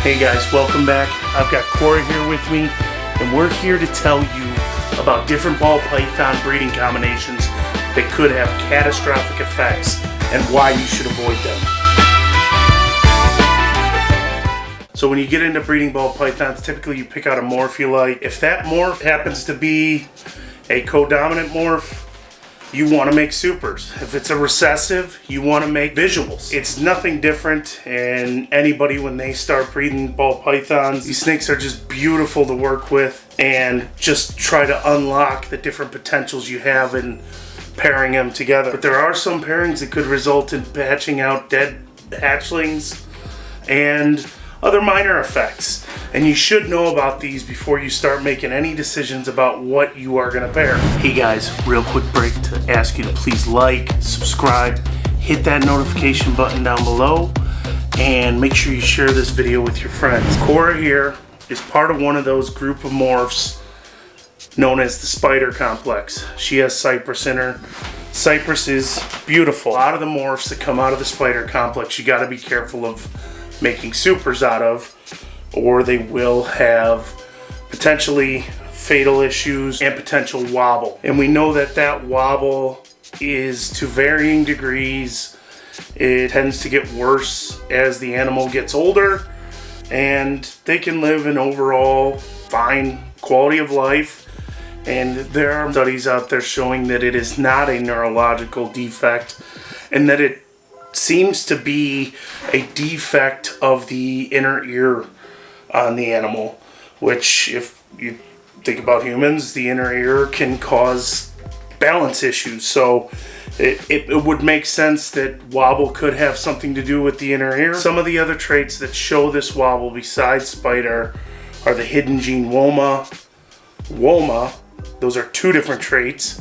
Hey guys, welcome back. I've got Corey here with me, and we're here to tell you about different ball python breeding combinations that could have catastrophic effects and why you should avoid them. So when you get into breeding ball pythons, typically you pick out a morph you like. If that morph happens to be a codominant morph, you want to make supers. If it's a recessive, you want to make visuals. It's nothing different, and anybody when they start breeding ball pythons, these snakes are just beautiful to work with, and just try to unlock the different potentials you have in pairing them together. But there are some pairings that could result in patching out dead hatchlings and other minor effects. And you should know about these before you start making any decisions about what you are going to pair. Hey guys, real quick break to ask you to please like, subscribe, hit that notification button down below, and make sure you share this video with your friends. Cora here is part of one of those group of morphs known as the spider complex. She has Cypress in her. Cypress is beautiful. A lot of the morphs that come out of the spider complex, you got to be careful of making supers out of, or they will have potentially fatal issues and potential wobble. And we know that that wobble is to varying degrees. It tends to get worse as the animal gets older, and they can live an overall fine quality of life. And there are studies out there showing that it is not a neurological defect, and that it seems to be a defect of the inner ear on the animal, which, if you think about humans, the inner ear can cause balance issues. So it would make sense that wobble could have something to do with the inner ear. Some of the other traits that show this wobble besides spider are the hidden gene woma. Those are two different traits.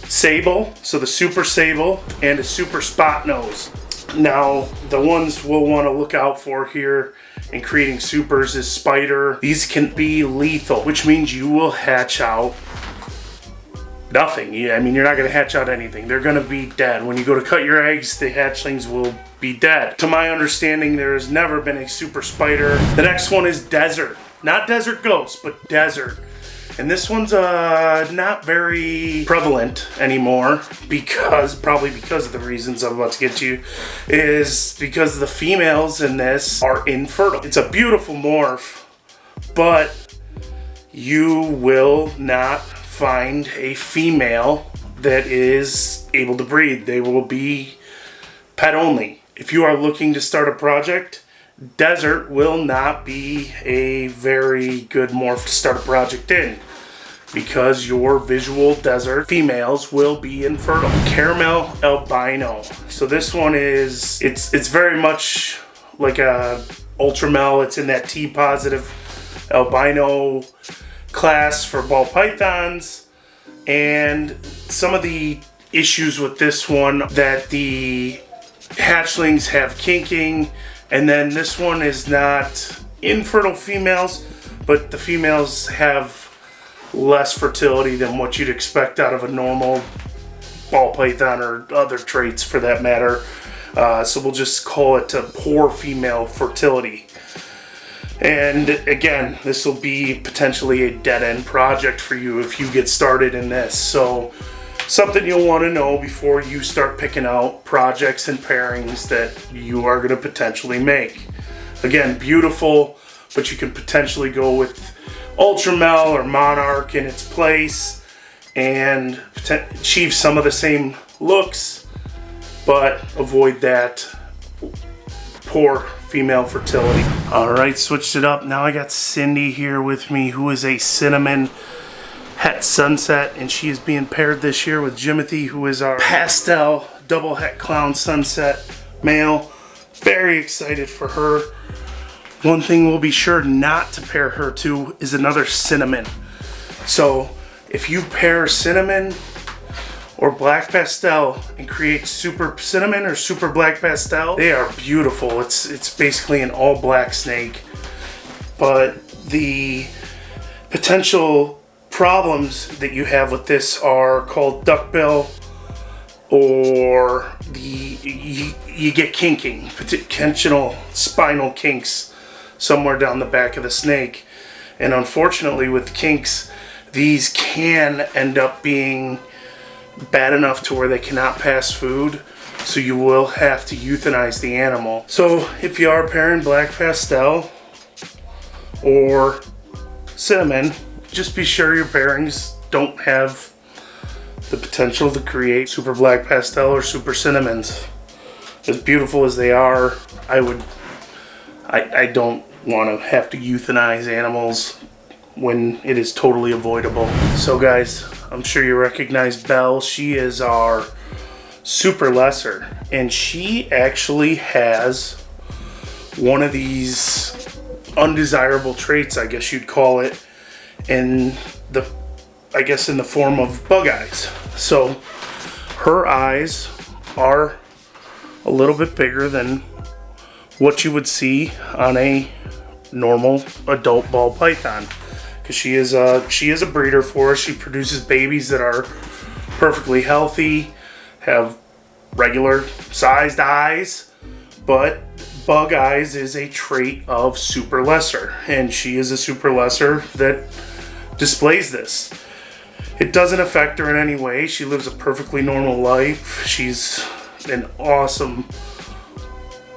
Sable, so the super sable, and a super spot nose. Now, the ones we'll want to look out for here in creating supers is spider. These can be lethal, which means you will hatch out nothing. I mean, you're not going to hatch out anything. They're going to be dead. When you go to cut your eggs, the hatchlings will be dead. To my understanding, there has never been a super spider. The next one is desert. Not desert ghost, but desert. And this one's not very prevalent anymore, probably because of the reasons I'm about to get to, is because the females in this are infertile. It's a beautiful morph, but you will not find a female that is able to breed. They will be pet only. If you are looking to start a project, desert will not be a very good morph to start a project in, because your visual desert females will be infertile. Caramel albino. So this one is, it's very much like a ultramel. It's in that T positive albino class for ball pythons. And some of the issues with this one, that the hatchlings have kinking, and then this one is not infertile females, but the females have less fertility than what you'd expect out of a normal ball python, or other traits for that matter. So we'll just call it a poor female fertility. And again, this will be potentially a dead-end project for you if you get started in this. So something you'll want to know before you start picking out projects and pairings that you are going to potentially make. Again, beautiful, but you can potentially go with ultramel or monarch in its place and achieve some of the same looks, but avoid that poor female fertility. Alright, switched it up. Now I got Cindy here with me, who is a cinnamon het sunset, and she is being paired this year with Jimothy, who is our pastel double het clown sunset male. Very excited for her. One thing we'll be sure not to pair her to is another cinnamon. So if you pair cinnamon or black pastel and create super cinnamon or super black pastel, they are beautiful. It's basically an all black snake, but the potential problems that you have with this are called duckbill, or you get kinking, potential spinal kinks somewhere down the back of the snake. And unfortunately with kinks, these can end up being bad enough to where they cannot pass food, so you will have to euthanize the animal. So if you are pairing black pastel or cinnamon, just be sure your pairings don't have the potential to create super black pastel or super cinnamons. As beautiful as they are, I don't want to have to euthanize animals when it is totally avoidable. So guys, I'm sure you recognize Belle. She is our super lesser, and she actually has one of these undesirable traits, I guess you'd call it, in the form of bug eyes. So her eyes are a little bit bigger than what you would see on a normal adult ball python, because she is a breeder for us. She produces babies that are perfectly healthy, have regular sized eyes, but bug eyes is a trait of super lesser, and she is a super lesser that displays this. It doesn't affect her in any way. She lives a perfectly normal life. She's an awesome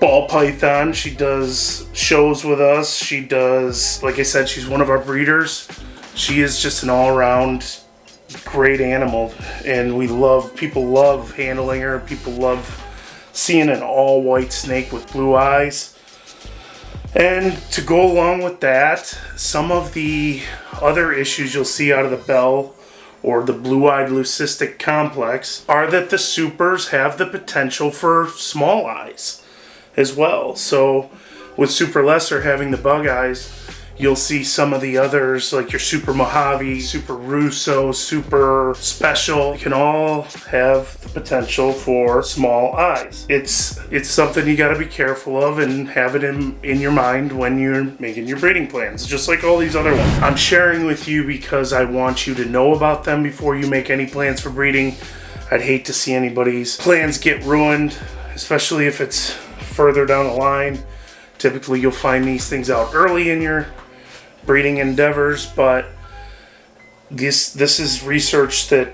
ball python. She does shows with us. She does, like I said, she's one of our breeders. She is just an all-around great animal, and people love handling her. People love seeing an all-white snake with blue eyes. And to go along with that, some of the other issues you'll see out of the Belle or the blue-eyed Leucistic complex are that the supers have the potential for small eyes as well. So with super lesser having the bug eyes, you'll see some of the others like your super Mojave, super Russo, super special can all have the potential for small eyes. It's something you got to be careful of and have it in your mind when you're making your breeding plans, just like all these other ones. I'm sharing with you because I want you to know about them before you make any plans for breeding. I'd hate to see anybody's plans get ruined, especially if it's further down the line. Typically you'll find these things out early in your breeding endeavors, but this is research that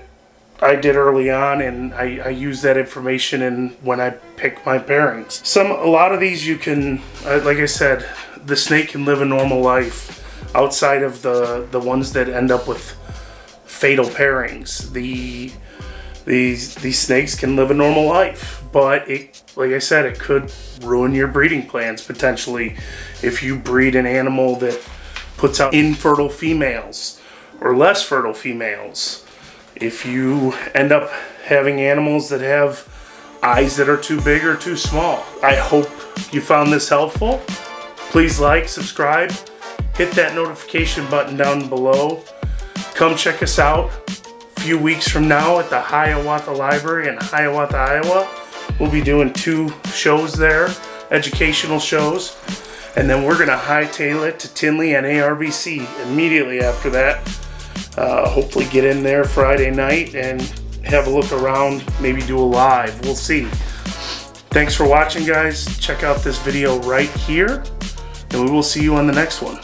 I did early on, and I use that information in when I pick my pairings. A lot of these you can, like I said, the snake can live a normal life outside of the ones that end up with fatal pairings. These snakes can live a normal life, but like I said, it could ruin your breeding plans potentially if you breed an animal that puts out infertile females or less fertile females. If you end up having animals that have eyes that are too big or too small. I hope you found this helpful. Please like, subscribe, hit that notification button down below. Come check us out a few weeks from now at the Hiawatha Library in Hiawatha, Iowa. We'll be doing 2 shows there, educational shows. And then we're going to hightail it to Tinley and NARBC immediately after that. Hopefully get in there Friday night and have a look around, maybe do a live. We'll see. Thanks for watching, guys. Check out this video right here, and we will see you on the next one.